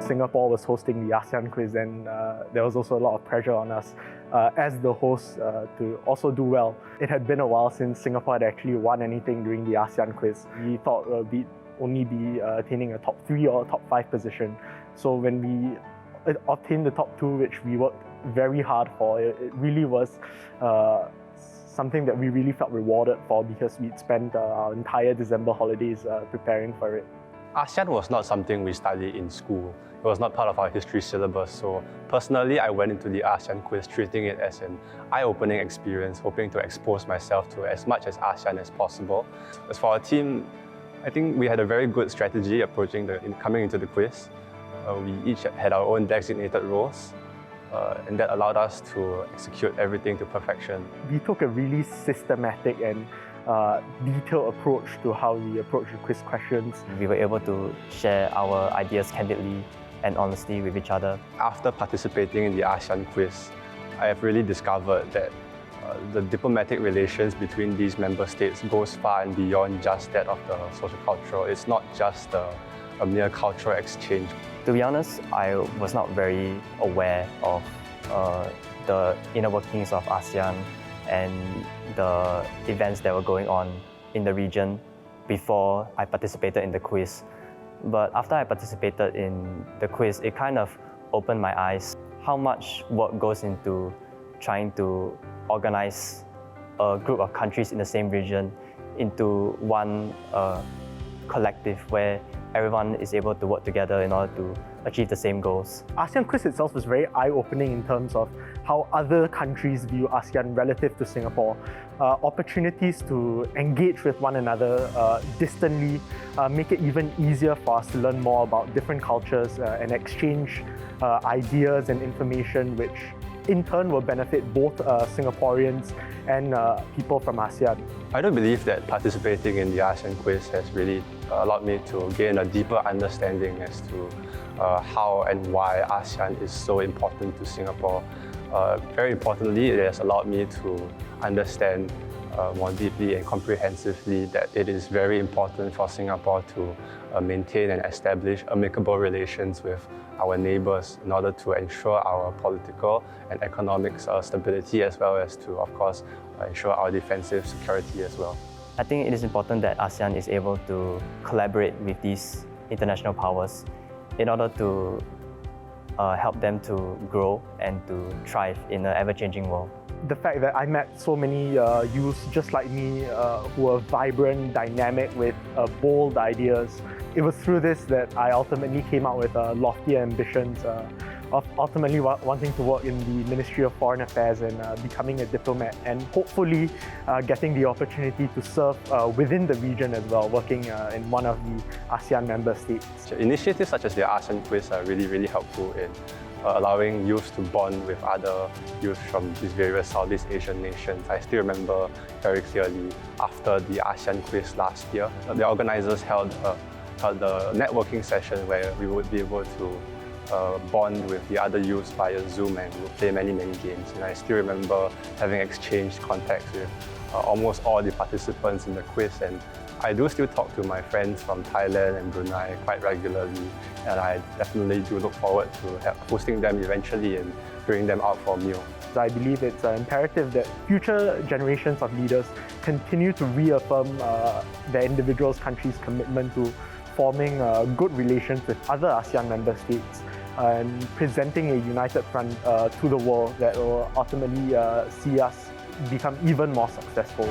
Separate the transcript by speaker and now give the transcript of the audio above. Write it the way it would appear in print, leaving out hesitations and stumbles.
Speaker 1: Singapore was hosting the ASEAN Quiz, and there was also a lot of pressure on us as the host to also do well. It had been a while since Singapore had actually won anything during the ASEAN Quiz. We thought we'd only be attaining a top 3 or top 5 position. So when we obtained the top 2, which we worked very hard for, it really was something that we really felt rewarded for, because we'd spent our entire December holidays preparing for it.
Speaker 2: ASEAN was not something we studied in school. It was not part of our history syllabus. So personally, I went into the ASEAN Quiz treating it as an eye-opening experience, hoping to expose myself to as much as ASEAN as possible. As for our team, I think we had a very good strategy coming into the quiz. We each had our own designated roles, and that allowed us to execute everything to perfection.
Speaker 1: We took a really systematic and detailed approach to how we approach the quiz questions.
Speaker 3: We were able to share our ideas candidly and honestly with each other.
Speaker 2: After participating in the ASEAN Quiz, I have really discovered that the diplomatic relations between these member states goes far and beyond just that of the socio-cultural. It's not just a mere cultural exchange.
Speaker 3: To be honest, I was not very aware of the inner workings of ASEAN and the events that were going on in the region before I participated in the quiz. But after I participated in the quiz, it kind of opened my eyes how much work goes into trying to organize a group of countries in the same region into one collective where everyone is able to work together in order to achieve the same goals.
Speaker 1: ASEAN Quiz itself was very eye-opening in terms of how other countries view ASEAN relative to Singapore. Opportunities to engage with one another distantly make it even easier for us to learn more about different cultures and exchange ideas and information, which in turn will benefit both Singaporeans and people from ASEAN.
Speaker 2: I do believe that participating in the ASEAN Quiz has really allowed me to gain a deeper understanding as to how and why ASEAN is so important to Singapore. Very importantly, it has allowed me to understand more deeply and comprehensively that it is very important for Singapore to maintain and establish amicable relations with our neighbours in order to ensure our political and economic stability, as well as to, of course, ensure our defensive security as well.
Speaker 3: I think it is important that ASEAN is able to collaborate with these international powers in order to help them to grow and to thrive in an ever-changing world.
Speaker 1: The fact that I met so many youths just like me who are vibrant, dynamic, with bold ideas. It was through this that I ultimately came out with lofty ambitions of ultimately wanting to work in the Ministry of Foreign Affairs and becoming a diplomat, and hopefully getting the opportunity to serve within the region as well, working in one of the ASEAN member states.
Speaker 2: Initiatives such as the ASEAN Quiz are really helpful in allowing youth to bond with other youth from these various Southeast Asian nations. I still remember very clearly after the ASEAN Quiz last year, the organizers held a networking session where we would be able to bond with the other youths via Zoom, and we would play many games. And I still remember having exchanged contacts with almost all the participants in the quiz, and I do still talk to my friends from Thailand and Brunei quite regularly, and I definitely do look forward to hosting them eventually and bringing them out for a meal.
Speaker 1: I believe it's imperative that future generations of leaders continue to reaffirm their individual countries' commitment to forming good relations with other ASEAN member states and presenting a united front to the world that will ultimately see us become even more successful.